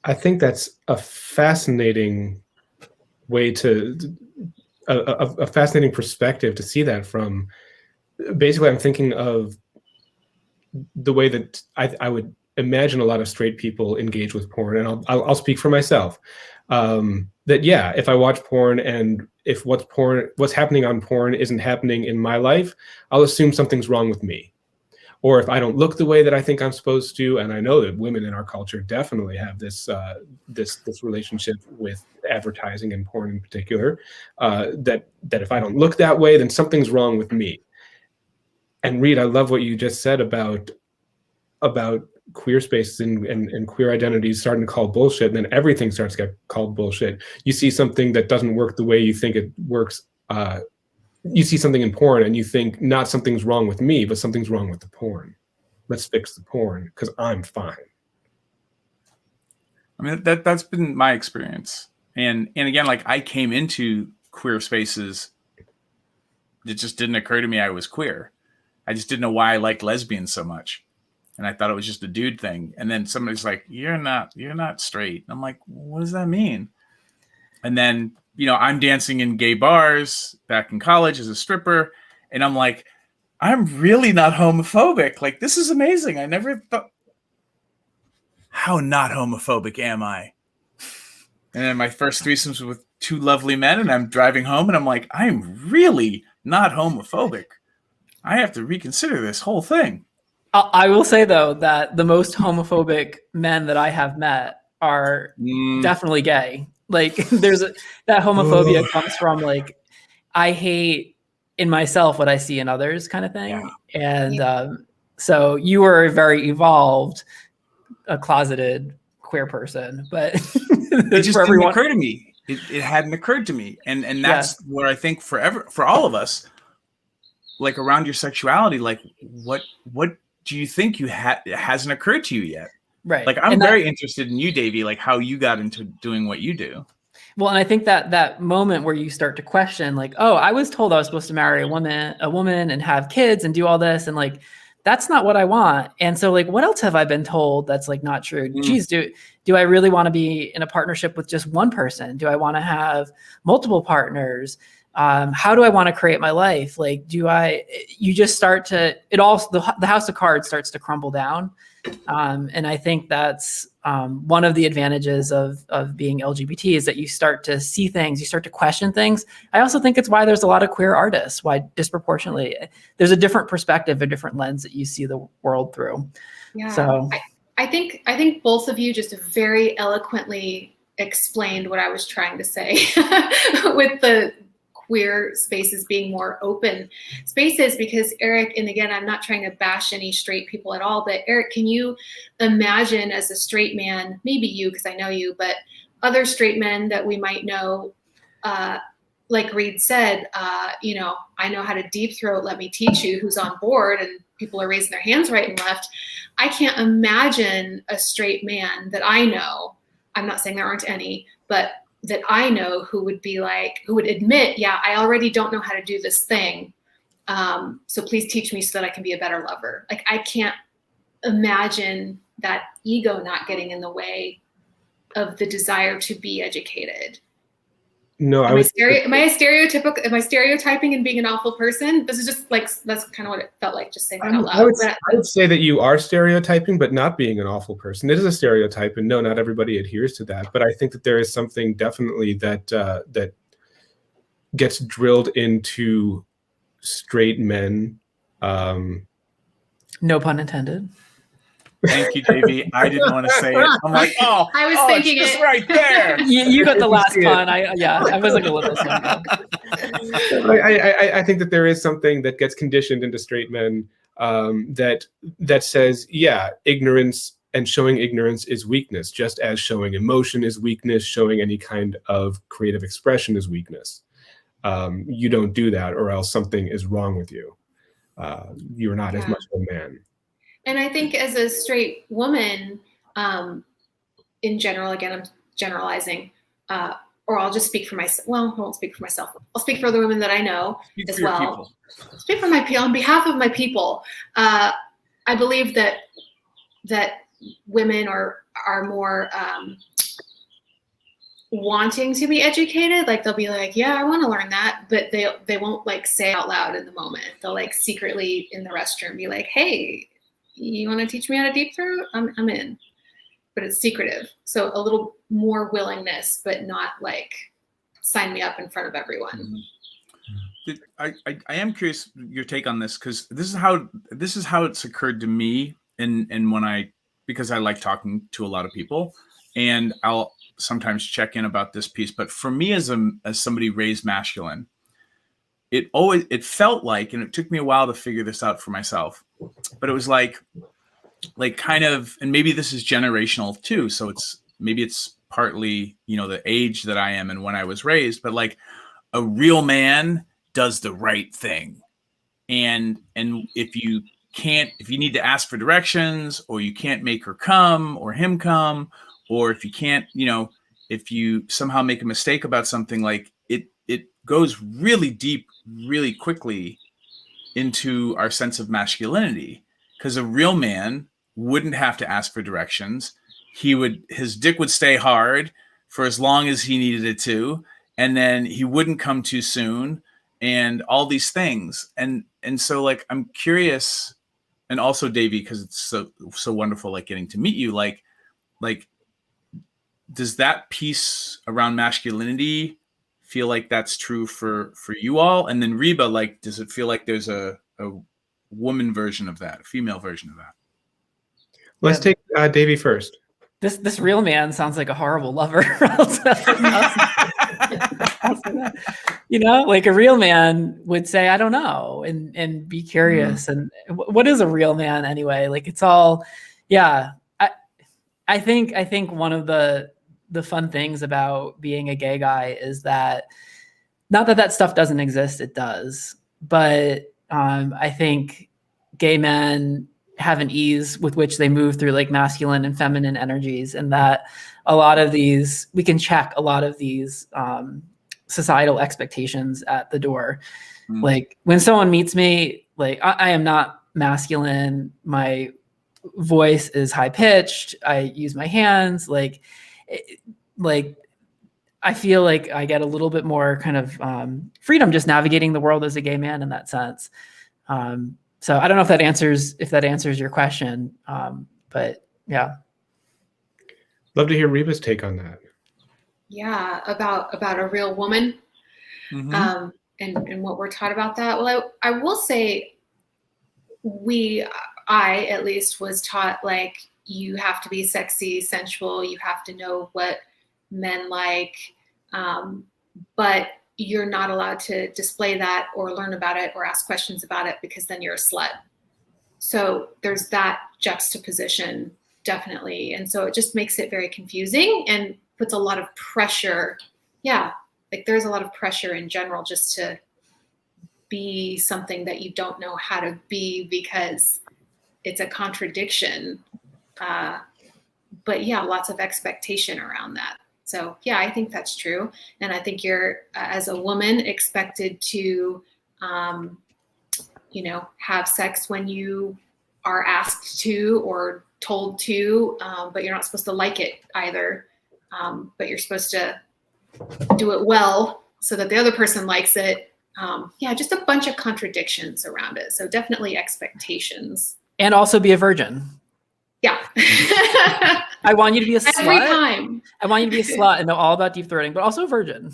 I think that's a fascinating way to a fascinating perspective to see that from. Basically, I'm thinking of the way that I would imagine a lot of straight people engage with porn, and I'll speak for myself. That yeah, if I watch porn and if what's happening on porn isn't happening in my life, I'll assume something's wrong with me. Or if I don't look the way that I think I'm supposed to, and I know that women in our culture definitely have this relationship with advertising and porn in particular, that if I don't look that way, then something's wrong with me. And Reid, I love what you just said about queer spaces and queer identities starting to call bullshit, and then everything starts to get called bullshit. You see something that doesn't work the way you think it works. You see something in porn and you think not something's wrong with me, but something's wrong with the porn. Let's fix the porn because I'm fine. I mean, that's been my experience. And again, like I came into queer spaces. It just didn't occur to me I was queer. I just didn't know why I liked lesbians so much. And I thought it was just a dude thing. And then somebody's like, you're not straight. And I'm like, what does that mean? And then, I'm dancing in gay bars back in college as a stripper. And I'm like, I'm really not homophobic. Like, this is amazing. I never thought, how not homophobic am I? And then my first threesomes with two lovely men, and I'm driving home and I'm like, I'm really not homophobic. I have to reconsider this whole thing. I will say, though, that the most homophobic men that I have met are definitely gay. Like, that homophobia comes from, like, I hate in myself what I see in others kind of thing. Yeah. And so you were a very evolved, a closeted queer person. But it just didn't occur to me. It hadn't occurred to me. And that's what I think for all of us, like around your sexuality, like what do you think it hasn't occurred to you yet? Right. Like I'm very interested in you, Davey, like how you got into doing what you do. Well, and I think that moment where you start to question, like, oh, I was told I was supposed to marry a woman and have kids and do all this. And like, that's not what I want. And so like, what else have I been told that's like not true? Geez, do I really want to be in a partnership with just one person? Do I want to have multiple partners? How do I want to create my life? Like, you just start to, the house of cards starts to crumble down. And I think that's one of the advantages of being LGBT is that you start to see things, you start to question things. I also think it's why there's a lot of queer artists, why disproportionately there's a different perspective, a different lens that you see the world through. Yeah. So I think both of you just very eloquently explained what I was trying to say with the queer spaces being more open spaces, because Eric, and again, I'm not trying to bash any straight people at all, but Eric, can you imagine as a straight man, maybe you, because I know you, but other straight men that we might know, like Reid said, I know how to deep throat, let me teach you, who's on board, and people are raising their hands right and left. I can't imagine a straight man that I know, I'm not saying there aren't any, but that I know who would admit, yeah, I already don't know how to do this thing. So please teach me so that I can be a better lover. Like, I can't imagine that ego not getting in the way of the desire to be educated. No, am I stereotyping and being an awful person? This is just like, that's kind of what it felt like, just saying that out loud. I would say that you are stereotyping, but not being an awful person. It is a stereotype, and no, not everybody adheres to that. But I think that there is something definitely that gets drilled into straight men. No pun intended. Thank you, Davey. I didn't want to say it. I'm like, I was thinking it's just right there. You got the last pun. I was like a little bit. I think that there is something that gets conditioned into straight men that says, yeah, ignorance and showing ignorance is weakness, just as showing emotion is weakness, showing any kind of creative expression is weakness. You don't do that, or else something is wrong with you. You're not as much of a man. And I think as a straight woman, in general, again, I'm generalizing, or I'll just speak for myself. Well, I won't speak for myself. I'll speak for other women that I know as well. Speak for my people, on behalf of my people. I believe that women are more wanting to be educated. Like they'll be like, yeah, I want to learn that, but they won't like say out loud in the moment. They'll like secretly in the restroom be like, hey, you want to teach me how to deep throat? I'm in. But it's secretive. So a little more willingness, but not like sign me up in front of everyone. I am curious your take on this, because this is how it's occurred to me, and because I like talking to a lot of people, and I'll sometimes check in about this piece. But for me, as somebody raised masculine, it felt like, and it took me a while to figure this out for myself, but it was like kind of, and maybe this is generational too. So maybe it's partly, the age that I am and when I was raised, but like a real man does the right thing. And if you need to ask for directions, or you can't make her come or him come, or if you can't, if you somehow make a mistake about something, like it goes really deep, really quickly into our sense of masculinity. Because a real man wouldn't have to ask for directions. His dick would stay hard for as long as he needed it to, and then he wouldn't come too soon, and all these things. And so like, I'm curious, and also Davey, because it's so wonderful, like getting to meet you, like does that piece around masculinity feel like that's true for you all? And then Reba, like, does it feel like there's a woman version of that, a female version of that? Let's take Davey first. This real man sounds like a horrible lover. Like a real man would say, I don't know, and be curious. And what is a real man anyway? Like, it's all, yeah. I think one of the fun things about being a gay guy is that, not that stuff doesn't exist, it does, but I think gay men have an ease with which they move through like masculine and feminine energies, and that a lot of these, we can check a lot of these societal expectations at the door. Like when someone meets me, like I am not masculine, my voice is high pitched, I use my hands, like I feel like I get a little bit more kind of freedom just navigating the world as a gay man in that sense. So I don't know if that answers your question, but yeah. Love to hear Reba's take on that. Yeah, about a real woman, and what we're taught about that. Well, I will say, I at least was taught like you have to be sexy, sensual, you have to know what men like, but you're not allowed to display that or learn about it or ask questions about it, because then you're a slut. So there's that juxtaposition, definitely. And so it just makes it very confusing and puts a lot of pressure. Yeah, like there's a lot of pressure in general just to be something that you don't know how to be, because it's a contradiction. But yeah, lots of expectation around that. So yeah, I think that's true. And I think you're, as a woman, expected to, have sex when you are asked to or told to, but you're not supposed to like it either. But you're supposed to do it well so that the other person likes it. Yeah, just a bunch of contradictions around it. So definitely expectations. And also be a virgin. Yeah. I want you to be a slut. Every time. I want you to be a slut and know all about deep throating, but also a virgin.